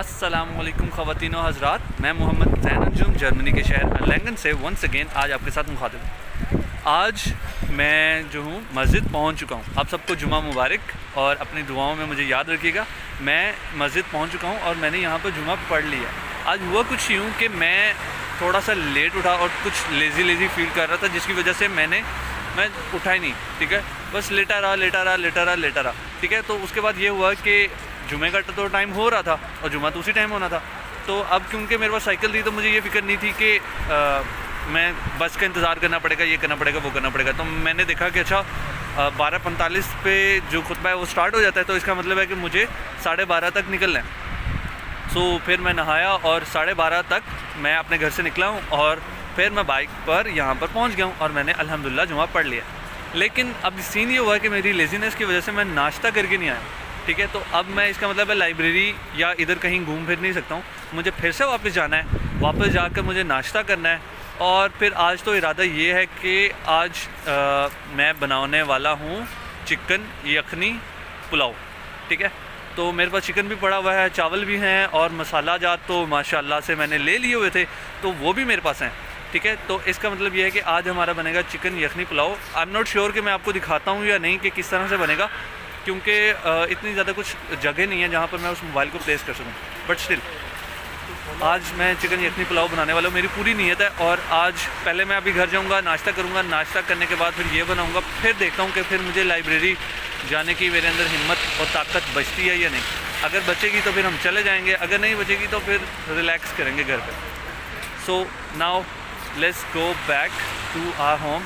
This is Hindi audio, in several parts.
अस्सलामुअलैकुम ख़वातीन व हज़रात, मैं मोहम्मद ज़ैन अंजुम जर्मनी के शहर अर्लैंगन से वंस अगेन आज आपके साथ मुखातिब हूँ। आज मैं जो हूँ मस्जिद पहुँच चुका हूँ। आप सबको जुमा मुबारक और अपनी दुआओं में मुझे याद रखिएगा। मैं मस्जिद पहुँच चुका हूँ और मैंने यहाँ पर जुमा पढ़ लिया। आज हुआ कुछ यूँ कि मैं थोड़ा सा लेट उठा और कुछ लेज़ी फील कर रहा था, जिसकी वजह से मैं उठा ही नहीं। ठीक है, बस लेटा रहा। ठीक है, तो उसके बाद ये हुआ कि जुमे का तो टाइम हो रहा था और जुमा तो उसी टाइम होना था। तो अब क्योंकि मेरे पास साइकिल थी तो मुझे ये फ़िक्र नहीं थी कि मैं बस का इंतज़ार करना पड़ेगा, ये करना पड़ेगा, वो करना पड़ेगा। तो मैंने देखा कि अच्छा 12:45 पे जो खुतबा है वो स्टार्ट हो जाता है, तो इसका मतलब है कि मुझे 12:30 तक निकलना है। सो फिर मैं नहाया और 12:30 तक मैं अपने घर से निकला हूँ और फिर मैं बाइक पर यहाँ पर पहुँच गया हूँ और मैंने अल्हम्दुलिल्लाह जुमा पढ़ लिया। लेकिन अब सीन ये हुआ कि मेरी लेज़ीनेस की वजह से मैं नाश्ता करके नहीं आया। ठीक है, तो अब मैं इसका मतलब है लाइब्रेरी या इधर कहीं घूम फिर नहीं सकता हूँ। मुझे फिर से वापस जाना है, वापस जाकर मुझे नाश्ता करना है और फिर आज तो इरादा ये है कि आज मैं बनाने वाला हूँ चिकन यखनी पुलाव। ठीक है, तो मेरे पास चिकन भी पड़ा हुआ है, चावल भी हैं और मसाला जात तो माशाल्लाह से मैंने ले लिए हुए थे, तो वो भी मेरे पास हैं। ठीक है, तो इसका मतलब ये है कि आज हमारा बनेगा chicken yakhni pulao. I am not sure कि मैं आपको दिखाता हूँ या नहीं कि किस तरह से बनेगा, क्योंकि इतनी ज़्यादा कुछ जगह नहीं है जहाँ पर मैं उस मोबाइल को प्लेस कर सकूँ। बट स्टिल आज मैं चिकन यखनी पुलाव बनाने वाला हूँ, मेरी पूरी नीयत है। और आज पहले मैं अभी घर जाऊँगा, नाश्ता करूँगा, नाश्ता करने के बाद फिर ये बनाऊँगा, फिर देखता हूँ कि फिर मुझे लाइब्रेरी जाने की मेरे अंदर हिम्मत और ताकत बचती है या नहीं। अगर बचेगी तो फिर हम चले जाएँगे, अगर नहीं बचेगी तो फिर रिलैक्स करेंगे घर पर। So now let's go back to our home.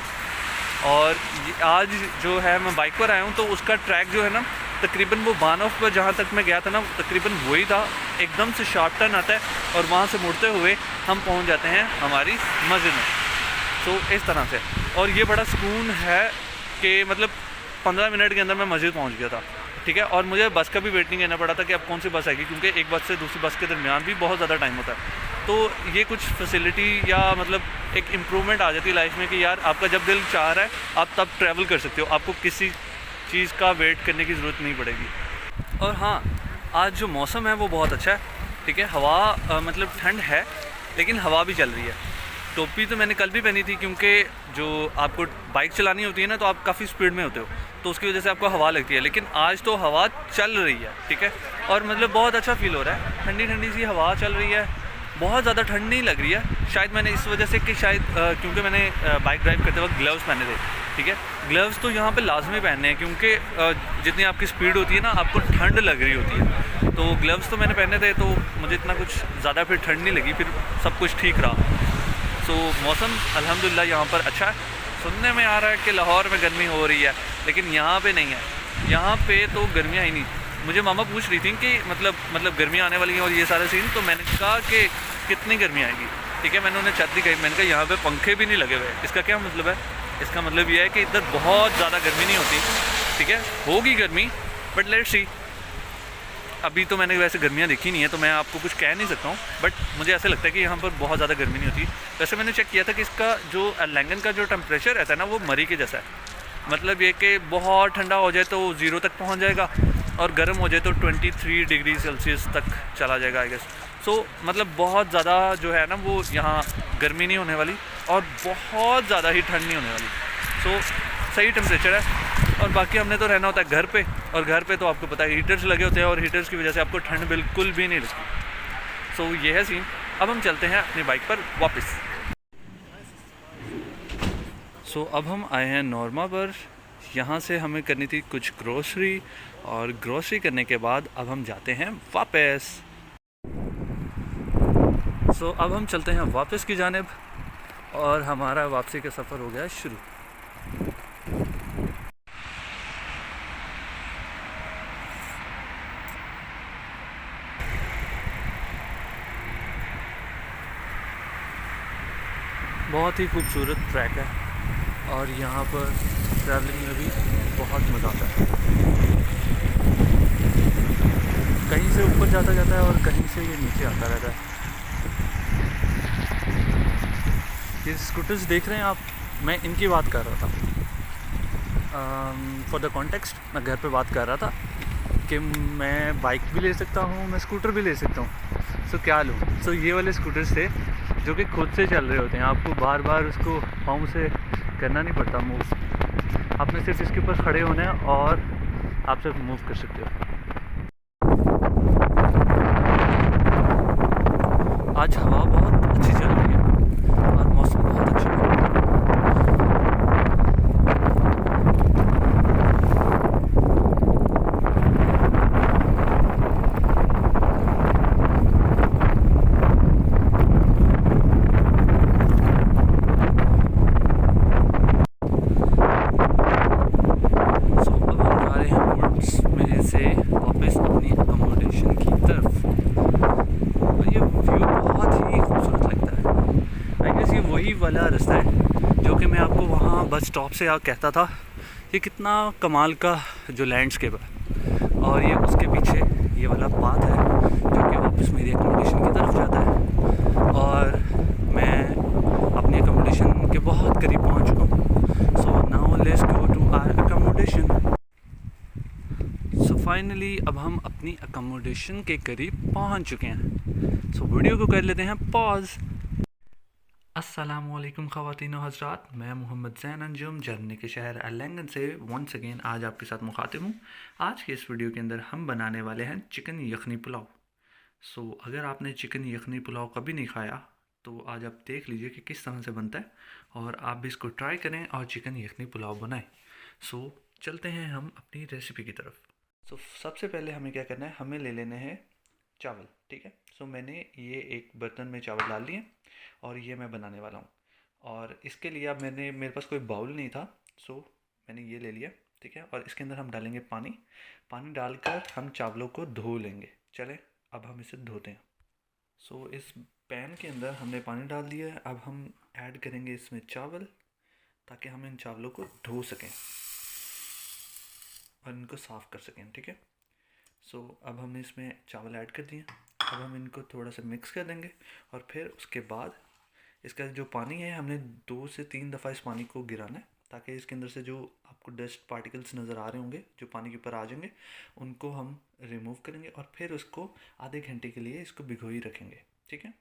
और आज जो है मैं बाइक पर आया हूँ, तो उसका ट्रैक जो है ना तकरीबन वो बानोफ पर जहाँ तक मैं गया था ना तकरीबन वही था। एकदम से शार्प टर्न आता है और वहाँ से मुड़ते हुए हम पहुँच जाते हैं हमारी मस्जिद में। तो इस तरह से, और ये बड़ा सुकून है कि मतलब 15 मिनट के अंदर मैं मस्जिद पहुँच गया था। ठीक है, और मुझे बस का भी वेट नहीं करना पड़ा था कि अब कौन सी बस आएगी, क्योंकि एक बस से दूसरी बस के दरमियान भी बहुत ज़्यादा टाइम होता है। तो ये कुछ फैसिलिटी या मतलब एक इम्प्रूवमेंट आ जाती है लाइफ में कि यार आपका जब दिल चाह रहा है आप तब ट्रैवल कर सकते हो, आपको किसी चीज़ का वेट करने की ज़रूरत नहीं पड़ेगी। और हाँ, आज जो मौसम है वो बहुत अच्छा है। ठीक है, हवा मतलब ठंड है लेकिन हवा भी चल रही है। टोपी तो मैंने कल भी पहनी थी, क्योंकि जो आपको बाइक चलानी होती है ना तो आप काफ़ी स्पीड में होते हो, तो उसकी वजह से आपको हवा लगती है। लेकिन आज तो हवा चल रही है। ठीक है, और मतलब बहुत अच्छा फील हो रहा है, ठंडी ठंडी सी हवा चल रही है, बहुत ज़्यादा ठंड नहीं लग रही है। शायद मैंने इस वजह से कि शायद क्योंकि मैंने बाइक ड्राइव करते वक्त ग्लव्स पहने थे। ठीक है, ग्लव्स तो यहाँ पे लाजमी पहनने हैं, क्योंकि जितनी आपकी स्पीड होती है ना आपको ठंड लग रही होती है। तो ग्लव्स तो मैंने पहने थे, तो मुझे इतना कुछ ज़्यादा फिर ठंड नहीं लगी, फिर सब कुछ ठीक रहा। सो मौसम अल्हम्दुलिल्लाह यहाँ पर अच्छा है। सुनने में आ रहा है कि लाहौर में गर्मी हो रही है, लेकिन यहाँ पे नहीं है। यहाँ पे तो गर्मियाँ ही नहीं। मुझे मामा पूछ रही थी कि मतलब गर्मियाँ आने वाली हैं और ये सारे सीन, तो मैंने कहा कि कितनी गर्मी आएगी। ठीक है, मैंने उन्हें छत दिखाई, मैंने कहा यहाँ पे पंखे भी नहीं लगे हुए। इसका क्या मतलब है? इसका मतलब ये है कि इधर बहुत ज़्यादा गर्मी नहीं होती। ठीक है, होगी गर्मी बट लेट्स सी। अभी तो मैंने वैसे गर्मियाँ देखी नहीं है तो मैं आपको कुछ कह नहीं सकता हूँ, बट मुझे ऐसा लगता है कि यहाँ पर बहुत ज़्यादा गर्मी नहीं होती। वैसे मैंने चेक किया था कि इसका जो अर्लैंगन का जो टेम्परेचर रहता है ना वो मरी के जैसा है। मतलब ये कि बहुत ठंडा हो जाए तो 0 तक पहुँच जाएगा और गर्म हो जाए तो 23 डिग्री सेल्सियस तक चला जाएगा आई गेस। सो मतलब बहुत ज़्यादा जो है ना वो यहाँ गर्मी नहीं होने वाली और बहुत ज़्यादा ही ठंड नहीं होने वाली। सो सही टेम्परेचर है। और बाकी हमने तो रहना होता है घर पे, और घर पे तो आपको पता है हीटर्स लगे होते हैं और हीटर्स की वजह से आपको ठंड बिल्कुल भी नहीं लगती। सो ये है सीन। अब हम चलते हैं अपनी बाइक पर वापस। सो अब हम आए हैं नॉर्मा पर। यहाँ से हमें करनी थी कुछ ग्रोसरी, और ग्रोसरी करने के बाद अब हम जाते हैं वापस। सो अब हम चलते हैं वापस की जानिब और हमारा वापसी का सफ़र हो गया शुरू। बहुत ही खूबसूरत ट्रैक है और यहाँ पर ट्रैवलिंग में भी बहुत मज़ा आता है। कहीं से ऊपर जाता है और कहीं से ये नीचे आता रहता है। ये स्कूटर्स देख रहे हैं आप, मैं इनकी बात कर रहा था। फॉर द कॉन्टेक्स्ट मैं घर पे बात कर रहा था कि मैं बाइक भी ले सकता हूँ, मैं स्कूटर भी ले सकता हूँ। सो क्या लूँ? सो ये वाले स्कूटर्स थे जो कि खुद से चल रहे होते हैं, आपको बार बार उसको पाँव से करना नहीं पड़ता मूव, आपने सिर्फ इसके ऊपर खड़े होना है और आप सिर्फ मूव कर सकते हो। आज हवा बहुत अच्छी चल रही है और मौसम बहुत अच्छा है। वापस अपनी अकोमोडेशन की तरफ, और ये व्यू बहुत ही खूबसूरत लगता है। आई गेस ये वही वाला रास्ता है जो कि मैं आपको वहाँ बस स्टॉप से कहता था कि कितना कमाल का जो लैंडस्केप है, और ये उसके पीछे ये वाला पाथ है जो कि वापस मेरी अकोमोडेशन की तरफ जाता है, और मैं अपनी अकोमोडेशन के बहुत करीब पहुँच चुका हूँ। So now let's go to our accommodation. So finally अब हम अपनी अकोमोडेशन के करीब पहुंच चुके हैं। सो वीडियो को कर लेते हैं पॉज। अस्सलामुअलैकुम ख़वातीन व हज़रात, मैं मोहम्मद ज़ैन अंजुम जर्मनी के शहर अरलैंगन से वंस अगेन आज आपके साथ मुखातिब हूँ। आज के इस वीडियो के अंदर हम बनाने वाले हैं चिकन यखनी पुलाव। सो अगर आपने चिकन यखनी पुलाव कभी नहीं खाया तो आज आप देख लीजिए कि किस तरह से बनता है, और आप भी इसको ट्राई करें और चिकन यखनी पुलाव बनाएं। सो चलते हैं हम अपनी रेसिपी की तरफ। सो सबसे पहले हमें क्या करना है, हमें ले लेने हैं चावल, ठीक है। सो मैंने ये एक बर्तन में चावल डाल लिए और ये मैं बनाने वाला हूँ, और इसके लिए अब मेरे पास कोई बाउल नहीं था, सो मैंने ये ले लिया, ठीक है। और इसके अंदर हम डालेंगे पानी डालकर हम चावलों को धो लेंगे। चलें अब हम इसे धोते हैं। सो इस पैन के अंदर हमने पानी डाल दिया है, अब हम ऐड करेंगे इसमें चावल ताकि हम इन चावलों को धो सकें और इनको साफ़ कर सकें, ठीक है। सो अब हमने इसमें चावल ऐड कर दिए, अब हम इनको थोड़ा सा मिक्स कर देंगे, और फिर उसके बाद इसका जो पानी है हमने 2 से 3 दफ़ा इस पानी को गिराना है ताकि इसके अंदर से जो आपको डस्ट पार्टिकल्स नज़र आ रहे होंगे जो पानी के ऊपर आ जाएंगे उनको हम रिमूव करेंगे, और फिर उसको आधे घंटे के लिए इसको भिगो ही रखेंगे, ठीक है।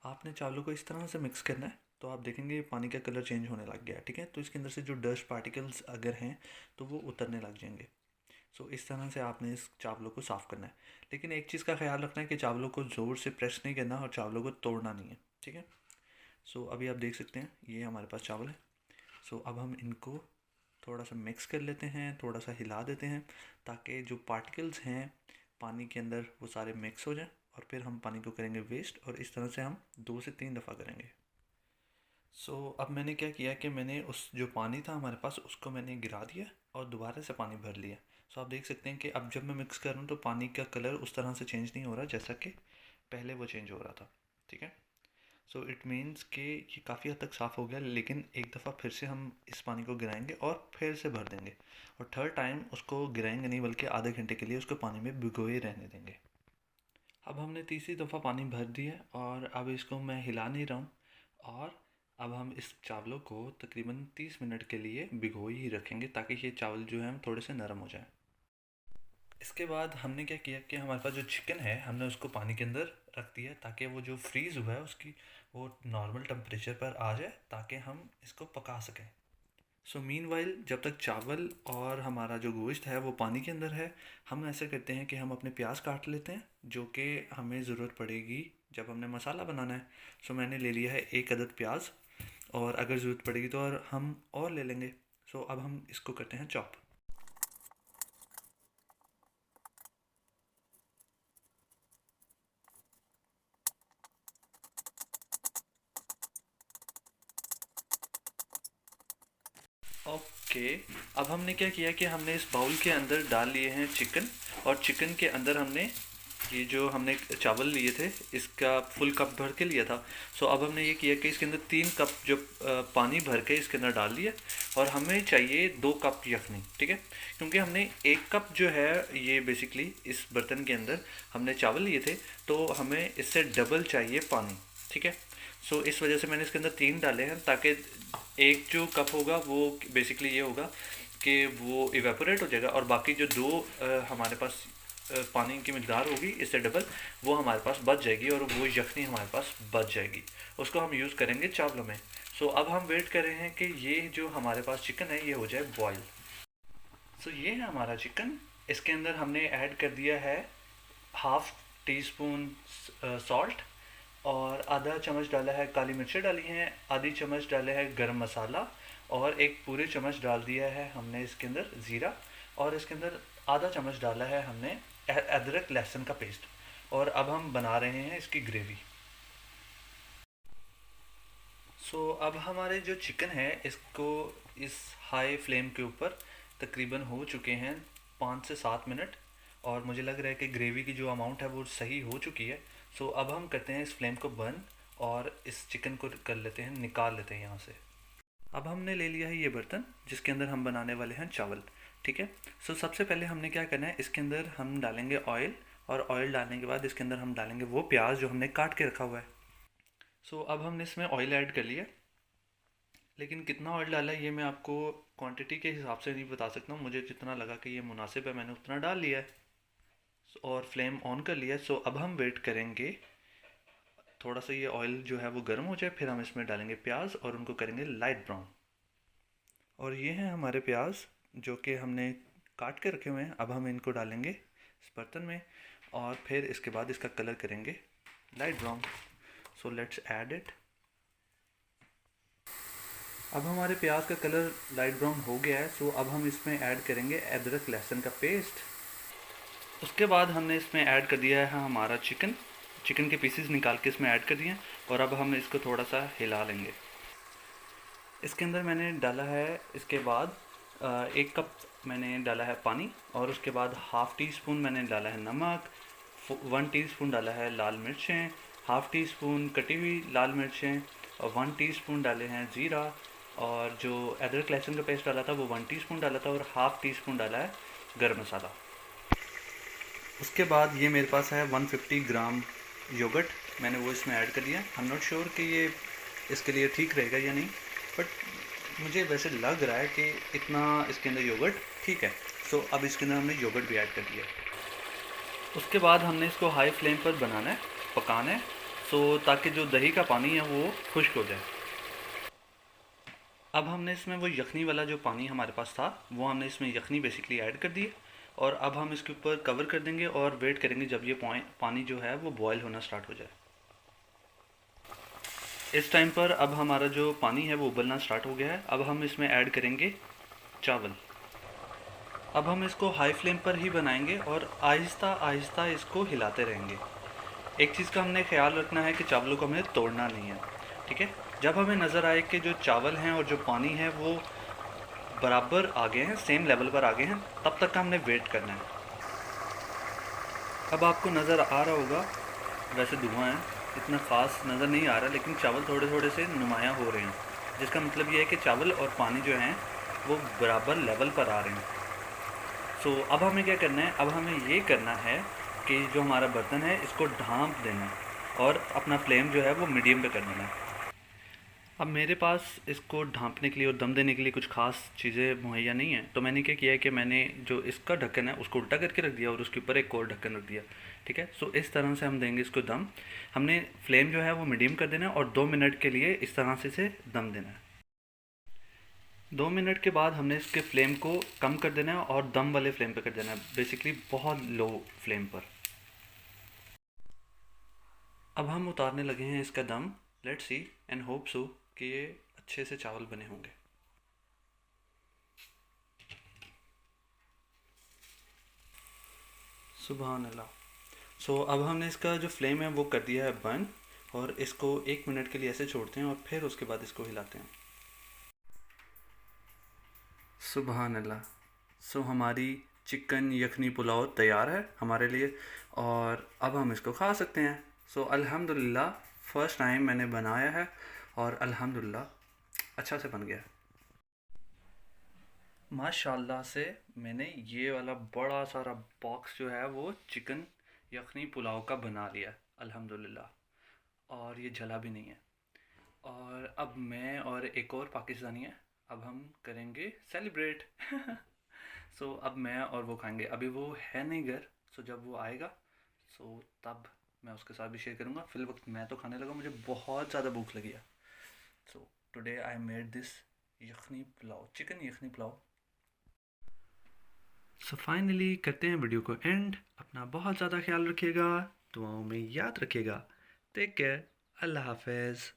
आपने चावलों को इस तरह से मिक्स करना है तो आप देखेंगे पानी का कलर चेंज होने लग गया, ठीक है। तो इसके अंदर से जो डस्ट पार्टिकल्स अगर हैं तो वो उतरने लग जाएंगे। सो इस तरह से आपने इस चावलों को साफ़ करना है, लेकिन एक चीज़ का ख्याल रखना है कि चावलों को ज़ोर से प्रेस नहीं करना और चावलों को तोड़ना नहीं है, ठीक है। सो अभी आप देख सकते हैं ये हमारे पास चावल है। सो अब हम इनको थोड़ा सा मिक्स कर लेते हैं, थोड़ा सा हिला देते हैं ताकि जो पार्टिकल्स हैं पानी के अंदर वो सारे मिक्स हो जाएं, और फिर हम पानी को करेंगे वेस्ट, और इस तरह से हम 2 से 3 दफ़ा करेंगे। सो अब मैंने क्या किया कि मैंने उस जो पानी था हमारे पास उसको मैंने गिरा दिया और दोबारा से पानी भर लिया। सो आप देख सकते हैं कि अब जब मैं मिक्स कर रहा हूँ तो पानी का कलर उस तरह से चेंज नहीं हो रहा जैसा कि पहले वो चेंज हो रहा था, ठीक है। सो इट मीन्स कि ये काफ़ी हद तक साफ़ हो गया, लेकिन एक दफ़ा फिर से हम इस पानी को गिराएंगे और फिर से भर देंगे, और थर्ड टाइम उसको गिराएंगे नहीं बल्कि आधे घंटे के लिए उसको पानी में भिगोए रहने देंगे। अब हमने तीसरी दफ़ा पानी भर दिया और अब इसको मैं हिला नहीं रहा हूँ, और अब हम इस चावलों को तकरीबन 30 मिनट के लिए भिगो ही रखेंगे ताकि ये चावल जो है थोड़े से नरम हो जाए। इसके बाद हमने क्या किया कि हमारे पास जो चिकन है हमने उसको पानी के अंदर रख दिया ताकि वो जो फ्रीज़ हुआ है उसकी वो नॉर्मल टेम्परेचर पर आ जाए ताकि हम इसको पका सकें। सो मीनवाइल जब तक चावल और हमारा जो गोश्त है वो पानी के अंदर है, हम ऐसे करते हैं कि हम अपने प्याज काट लेते हैं जो कि हमें ज़रूरत पड़ेगी जब हमने मसाला बनाना है। सो मैंने ले लिया है 1 अदद प्याज, और अगर ज़रूरत पड़ेगी तो और हम और ले लेंगे। सो अब हम इसको करते हैं चॉप। ओके, अब हमने क्या किया कि हमने इस बाउल के अंदर डाल लिए हैं चिकन, और चिकन के अंदर हमने ये जो हमने चावल लिए थे इसका फुल कप भर के लिया था। सो अब हमने ये किया कि इसके अंदर 3 कप जो पानी भर के इसके अंदर डाल दिया, और हमें चाहिए 2 कप यखनी, ठीक है। क्योंकि हमने 1 कप जो है ये बेसिकली इस बर्तन के अंदर हमने चावल लिए थे तो हमें इससे डबल चाहिए पानी, ठीक है। सो इस वजह से मैंने इसके अंदर 3 डाले हैं ताकि एक जो कप होगा वो बेसिकली ये होगा कि वो इवेपोरेट हो जाएगा और बाकी जो दो हमारे पास पानी की मकदार होगी इससे डबल वो हमारे पास बच जाएगी और वो यखनी हमारे पास बच जाएगी। उसको हम यूज़ करेंगे चावलों में। सो अब हम वेट कर रहे हैं कि ये जो हमारे पास चिकन है ये हो जाए बॉयल। सो ये है हमारा चिकन। इसके अंदर हमने ऐड कर दिया है हाफ़ टी स्पून सॉल्ट और आधा चम्मच डाला है काली मिर्चें डाली हैं, आधी चम्मच डाले है गरम मसाला और एक पूरे चम्मच डाल दिया है हमने इसके अंदर ज़ीरा और इसके अंदर आधा चम्मच डाला है हमने अदरक लहसुन का पेस्ट। और अब हम बना रहे हैं इसकी ग्रेवी। सो अब हमारे जो चिकन है इसको इस हाई फ्लेम के ऊपर तकरीबन हो चुके हैं 5 से 7 मिनट और मुझे लग रहा है कि ग्रेवी की जो अमाउंट है वो सही हो चुकी है। सो अब हम करते हैं इस फ्लेम को बंद और इस चिकन को कर लेते हैं, निकाल लेते हैं यहाँ से। अब हमने ले लिया है ये बर्तन जिसके अंदर हम बनाने वाले हैं चावल। ठीक है। सो सबसे पहले हमने क्या करना है, इसके अंदर हम डालेंगे ऑयल और ऑयल डालने के बाद इसके अंदर हम डालेंगे वो प्याज जो हमने काट के रखा हुआ है। सो अब हमने इसमें ऑयल ऐड कर लिया, लेकिन कितना ऑयल डाला है ये मैं आपको क्वांटिटी के हिसाब से नहीं बता सकता हूँ। मुझे जितना लगा कि ये मुनासिब है मैंने उतना डाल लिया है और फ्लेम ऑन कर लिया है। सो अब हम वेट करेंगे थोड़ा सा ये ऑयल जो है वो गर्म हो जाए, फिर हम इसमें डालेंगे प्याज और उनको करेंगे लाइट ब्राउन। और ये हैं हमारे प्याज जो कि हमने काट के रखे हुए हैं। अब हम इनको डालेंगे इस बर्तन में और फिर इसके बाद इसका कलर करेंगे light brown. So let's add it. अब हमारे प्याज का कलर लाइट ब्राउन हो गया है। सो अब हम इसमें ऐड करेंगे अदरक लहसुन का पेस्ट। उसके बाद हमने इसमें ऐड कर दिया है हमारा चिकन के पीसेस निकाल के इसमें ऐड कर दिए और अब हम इसको थोड़ा सा हिला लेंगे। इसके अंदर मैंने डाला है इसके बाद 1 कप मैंने डाला है पानी और उसके बाद हाफ़ टी स्पून मैंने डाला है नमक, 1 टीस्पून डाला है लाल मिर्चें, हाफ़ टी स्पून कटी हुई लाल मिर्चें और 1 टीस्पून डाले हैं ज़ीरा और जो अदरक लहसुन का पेस्ट डाला था वो 1 टीस्पून डाला था और हाफ़ टी स्पून डाला है गरम मसाला। उसके बाद ये मेरे पास है 150 ग्राम योगर्ट, मैंने वो इसमें ऐड कर दिया। आई एम नॉट श्योर कि ये इसके लिए ठीक रहेगा या नहीं, बट मुझे वैसे लग रहा है कि इतना इसके अंदर योगर्ट ठीक है। सो अब इसके अंदर हमने योगर्ट भी ऐड कर दिया। उसके बाद हमने इसको हाई फ्लेम पर बनाना है, पकाना है, सो ताकि जो दही का पानी है वो खुश्क हो जाए। अब हमने इसमें वो यखनी वाला जो पानी हमारे पास था वो हमने इसमें यखनी बेसिकली ऐड कर दी और अब हम इसके ऊपर कवर कर देंगे और वेट करेंगे जब ये पानी जो है वो बॉयल होना स्टार्ट हो जाए। इस टाइम पर अब हमारा जो पानी है वो उबलना स्टार्ट हो गया है। अब हम इसमें ऐड करेंगे चावल। अब हम इसको हाई फ्लेम पर ही बनाएंगे और आहिस्ता आहिस्ता इसको हिलाते रहेंगे। एक चीज़ का हमने ख्याल रखना है कि चावलों को हमें तोड़ना नहीं है। ठीक है। जब हमें नज़र आए कि जो चावल हैं और जो पानी है वो बराबर आ गए हैं, सेम लेवल पर आ गए हैं, तब तक का हमने वेट करना है। अब आपको नज़र आ रहा होगा, वैसे धुआं है, इतना ख़ास नज़र नहीं आ रहा, लेकिन चावल थोड़े थोड़े से नुमायाँ हो रहे हैं, जिसका मतलब ये है कि चावल और पानी जो हैं वो बराबर लेवल पर आ रहे हैं। सो अब हमें क्या करना है, अब हमें ये करना है कि जो हमारा बर्तन है इसको ढाँप देना है और अपना फ्लेम जो है वो मीडियम पे कर देना है। अब मेरे पास इसको ढाँपने के लिए और दम देने के लिए कुछ ख़ास चीज़ें मुहैया नहीं है, तो मैंने क्या किया है कि मैंने जो इसका ढक्कन है उसको उल्टा करके रख दिया और उसके ऊपर एक और ढक्कन रख दिया। ठीक है। सो इस तरह से हम देंगे इसको दम। हमने फ्लेम जो है वो मीडियम कर देना है और 2 मिनट के लिए इस तरह से इसे दम देना है। 2 मिनट के बाद हमने इसके फ्लेम को कम कर देना है और दम वाले फ्लेम पर कर देना है, बेसिकली बहुत लो फ्लेम पर। अब हम उतारने लगे हैं इसका दम। Let's see and hope so कि ये अच्छे से चावल बने होंगे। सुभान अल्लाह। सो अब हमने इसका जो फ्लेम है वो कर दिया है बंद और इसको 1 मिनट के लिए ऐसे छोड़ते हैं और फिर उसके बाद इसको हिलाते हैं। सुभान अल्लाह। सो हमारी चिकन यखनी पुलाव तैयार है हमारे लिए और अब हम इसको खा सकते हैं। सो अल्हम्दुलिल्लाह फ़र्स्ट टाइम मैंने बनाया है और अल्हम्दुलिल्लाह अच्छा से बन गया। माशाल्लाह से मैंने ये वाला बड़ा सारा बॉक्स जो है वो चिकन यखनी पुलाव का बना लिया अल्हम्दुलिल्लाह, और ये जला भी नहीं है। और अब मैं और एक और पाकिस्तानी है, अब हम करेंगे सेलिब्रेट। सो अब मैं और वो खाएंगे। अभी वो है नहीं घर, सो जब वो आएगा सो तब मैं उसके साथ भी शेयर करूँगा। फिल वक्त मैं तो खाने लगा, मुझे बहुत ज़्यादा भूख लगी है। So today I made this yakhni pulao, chicken yakhni pulao. So finally करते हैं वीडियो को एंड। अपना बहुत ज़्यादा ख्याल रखिएगा, दुआओं में याद रखिएगा। टेक केयर, अल्लाह हाफिज़।